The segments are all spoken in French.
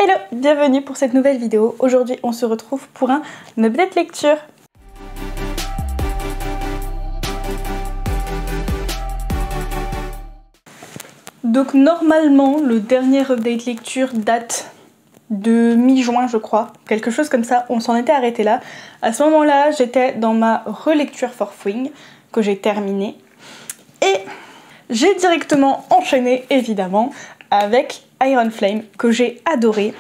Hello, bienvenue pour cette nouvelle vidéo. Aujourd'hui on se retrouve pour un update lecture. Donc normalement le dernier update lecture date de mi-juin je crois, quelque chose comme ça, on s'en était arrêté là. À ce moment-là j'étais dans ma relecture Fourth Wing que j'ai terminée et j'ai directement enchaîné évidemment avec Iron Flame que j'ai adoré.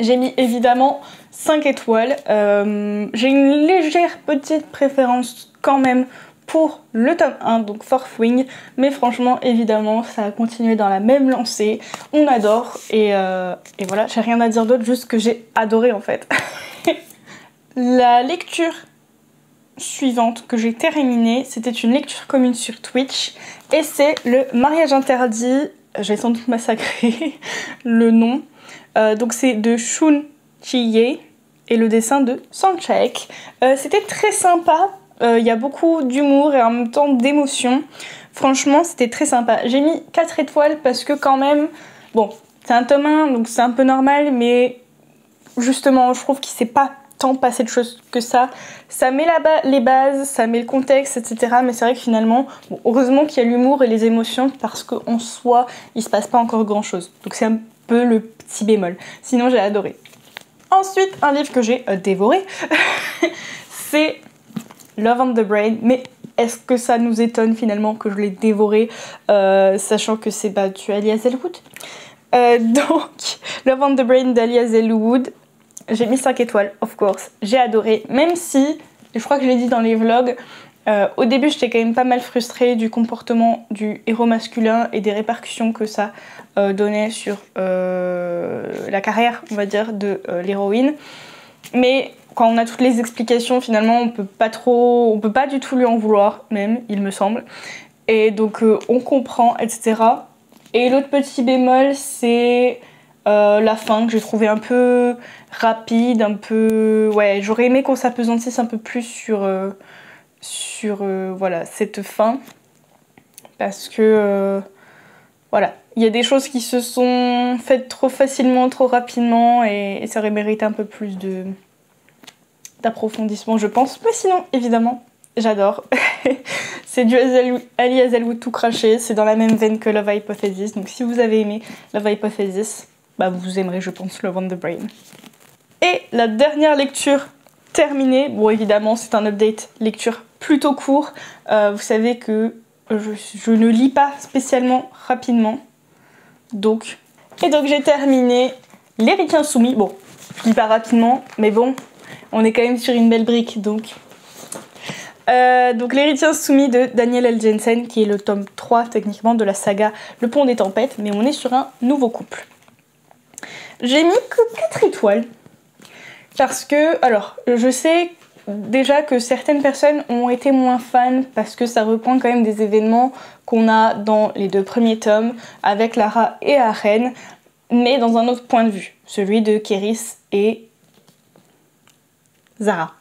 J'ai mis évidemment 5 étoiles, j'ai une légère petite préférence quand même pour le tome 1, donc Fourth Wing, mais franchement évidemment ça a continué dans la même lancée, on adore et voilà, j'ai rien à dire d'autre, juste que j'ai adoré en fait. La lecture suivante que j'ai terminée, c'était une lecture commune sur Twitch et c'est le mariage interdit, j'ai sans doute massacré le nom, donc c'est de Shun Chi-ye et le dessin de Sanchaek. C'était très sympa. Il y a beaucoup d'humour et en même temps d'émotion. Franchement, c'était très sympa. J'ai mis 4 étoiles parce que quand même, bon, c'est un tome 1, donc c'est un peu normal, mais justement, je trouve qu'il s'est pas tant passé de choses que ça. Ça met les bases, ça met le contexte, etc. Mais c'est vrai que finalement, bon, heureusement qu'il y a l'humour et les émotions parce qu'en soi, il se passe pas encore grand-chose. Donc c'est un peu le petit bémol. Sinon, j'ai adoré. Ensuite, un livre que j'ai dévoré, c'est Love on the Brain, mais est-ce que ça nous étonne finalement que je l'ai dévoré, sachant que c'est du Ali Hazelwood. Donc, Love on the Brain d'Ali Hazelwood, j'ai mis 5 étoiles, of course, j'ai adoré, même si, je crois que je l'ai dit dans les vlogs, au début j'étais quand même pas mal frustrée du comportement du héros masculin et des répercussions que ça donnait sur la carrière, on va dire, de l'héroïne, mais quand on a toutes les explications, finalement, on peut pas du tout lui en vouloir, même, il me semble. Et donc, on comprend, etc. Et l'autre petit bémol, c'est la fin, que j'ai trouvé un peu rapide, un peu... Ouais, j'aurais aimé qu'on s'apesantisse un peu plus sur voilà, cette fin. Parce que, voilà, il y a des choses qui se sont faites trop facilement, trop rapidement, et ça aurait mérité un peu plus d'approfondissement je pense, mais sinon évidemment j'adore. C'est du Ali Hazelwood tout craché, c'est dans la même veine que Love Hypothesis, donc si vous avez aimé Love Hypothesis, vous aimerez je pense Love on the Brain. Et la dernière lecture terminée, bon évidemment c'est un update lecture plutôt court, vous savez que je ne lis pas spécialement rapidement, donc j'ai terminé L'Héritier Insoumis, bon je lis pas rapidement mais bon on est quand même sur une belle brique, donc L'Héritier Insoumis de Daniel L. Jensen, qui est le tome 3 techniquement de la saga Le Pont des Tempêtes, mais on est sur un nouveau couple. J'ai mis que 4 étoiles, parce que, alors, je sais déjà que certaines personnes ont été moins fans, parce que ça reprend quand même des événements qu'on a dans les 2 premiers tomes, avec Lara et Aren, mais dans un autre point de vue, celui de Kéris et Zara.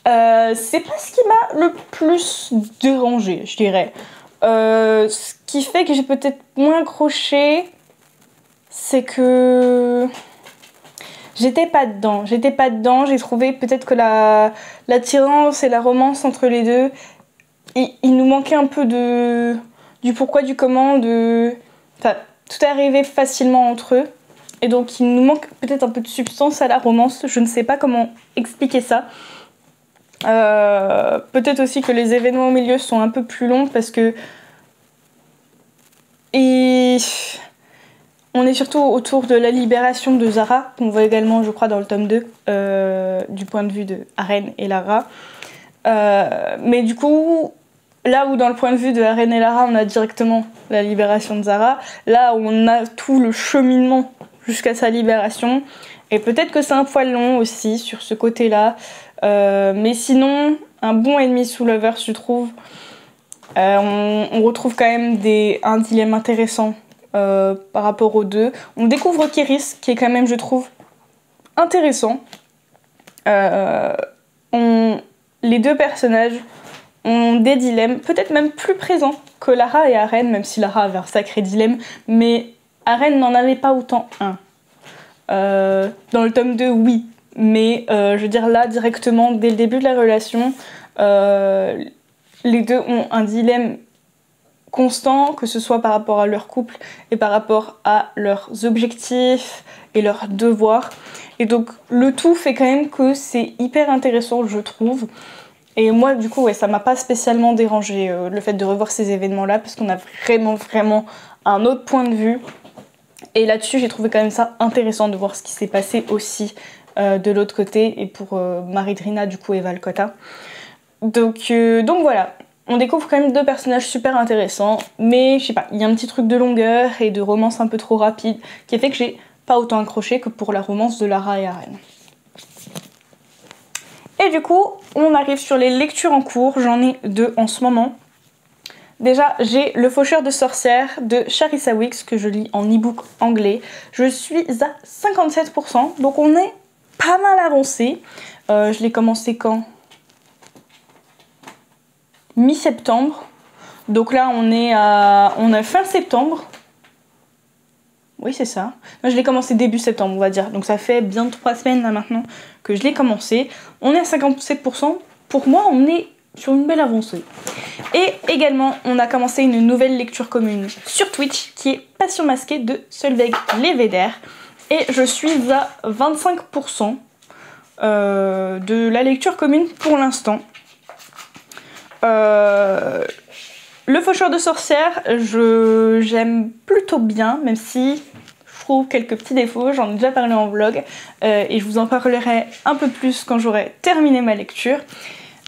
C'est pas ce qui m'a le plus dérangé, je dirais. Ce qui fait que j'ai peut-être moins accroché, c'est que j'étais pas dedans. J'ai trouvé peut-être que l'attirance et la romance entre les deux, il nous manquait un peu du pourquoi, du comment, enfin, tout est arrivé facilement entre eux. Et donc il nous manque peut-être un peu de substance à la romance, je ne sais pas comment expliquer ça. Peut-être aussi que les événements au milieu sont un peu plus longs parce que on est surtout autour de la libération de Zara, qu'on voit également je crois dans le tome 2, du point de vue de Aren et Lara. Mais du coup, là où dans le point de vue de Aren et Lara on a directement la libération de Zara, là où on a tout le cheminement jusqu'à sa libération, et peut-être que c'est un poil long aussi sur ce côté-là, mais sinon un bon ennemi sous Lovers je trouve. On retrouve quand même un dilemme intéressant par rapport aux deux. On découvre Kéris qui est quand même je trouve intéressant. Les deux personnages ont des dilemmes, peut-être même plus présents que Lara et Aren, même si Lara avait un sacré dilemme, mais Aren n'en avait pas autant un. Dans le tome 2, oui. Mais je veux dire là, directement, dès le début de la relation, les deux ont un dilemme constant, que ce soit par rapport à leur couple et par rapport à leurs objectifs et leurs devoirs. Et donc le tout fait quand même que c'est hyper intéressant, je trouve. Et moi du coup ouais, ça m'a pas spécialement dérangé le fait de revoir ces événements là, parce qu'on a vraiment un autre point de vue. Et là-dessus j'ai trouvé quand même ça intéressant de voir ce qui s'est passé aussi de l'autre côté, et pour Maridrina du coup et Valcota. Donc voilà, on découvre quand même deux personnages super intéressants, mais je sais pas, il y a un petit truc de longueur et de romance un peu trop rapide qui a fait que j'ai pas autant accroché que pour la romance de Lara et Aren. Et du coup, on arrive sur les lectures en cours, j'en ai deux en ce moment. Déjà, j'ai Le Faucheur de sorcières de Charissa Wicks que je lis en e-book anglais. Je suis à 57%, donc on est pas mal avancé. Je l'ai commencé quand ? Mi-septembre, donc là on a fin septembre, oui c'est ça. Moi, je l'ai commencé début septembre on va dire, donc ça fait bien 3 semaines là maintenant que je l'ai commencé. On est à 57%, pour moi on est sur une belle avancée. Et également on a commencé une nouvelle lecture commune sur Twitch qui est Passion masquée de Solveig Levéder, et je suis à 25% de la lecture commune pour l'instant. Le Faucheur de sorcières, j'aime plutôt bien, même si je trouve quelques petits défauts, j'en ai déjà parlé en vlog, et je vous en parlerai un peu plus quand j'aurai terminé ma lecture.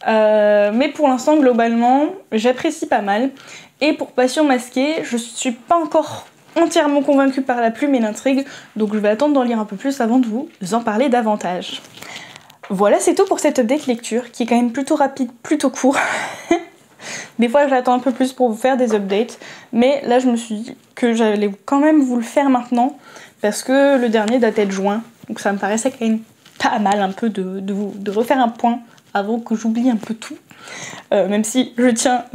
Mais pour l'instant, globalement, j'apprécie pas mal. Et pour Passion masquée, je suis pas encore entièrement convaincue par la plume et l'intrigue, donc je vais attendre d'en lire un peu plus avant de vous en parler davantage. Voilà, c'est tout pour cette update lecture, qui est quand même plutôt rapide, plutôt court. Des fois j'attends un peu plus pour vous faire des updates, mais là je me suis dit que j'allais quand même vous le faire maintenant, parce que le dernier datait de juin, donc ça me paraissait quand même pas mal un peu de refaire un point avant que j'oublie un peu tout. Même si je tiens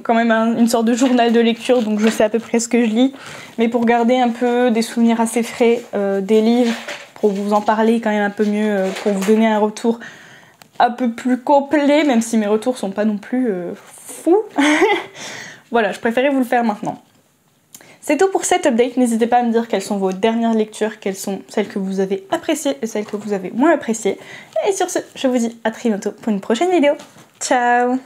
quand même une sorte de journal de lecture, donc je sais à peu près ce que je lis, mais pour garder un peu des souvenirs assez frais des livres, pour vous en parler quand même un peu mieux, pour vous donner un retour un peu plus complet, même si mes retours sont pas non plus fous. Voilà, je préférais vous le faire maintenant. C'est tout pour cette update, n'hésitez pas à me dire quelles sont vos dernières lectures, quelles sont celles que vous avez appréciées et celles que vous avez moins appréciées. Et sur ce, je vous dis à très bientôt pour une prochaine vidéo. Ciao!